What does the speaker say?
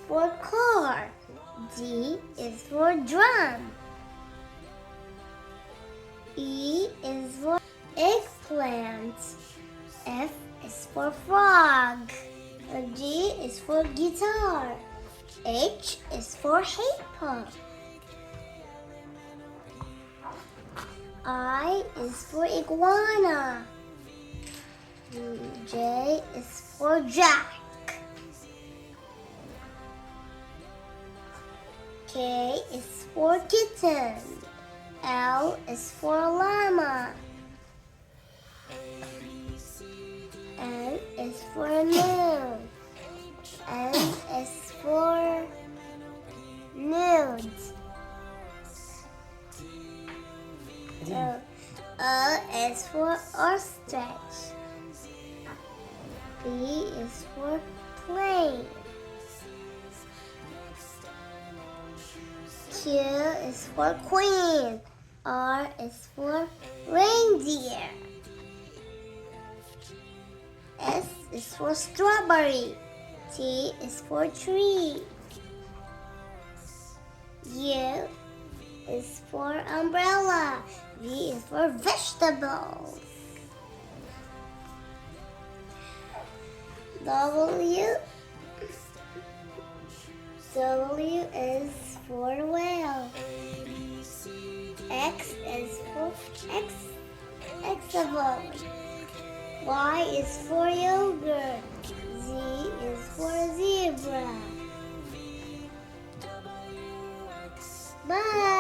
for car. D is for drum. E is for eggplant. F is for frog. G is for guitar. H is for hippo. I is for iguana. J is for jack. K is for kitten. L is for llama. N is for moon. N is for nude. O is for ostrich. P is for plane. Q is for queen. R is for reindeer. S is for strawberry. T is for tree. U is for umbrella. V is for vegetables. W is for whale. X is for xable. Y is for yogurt. Z is for zebra. Bye.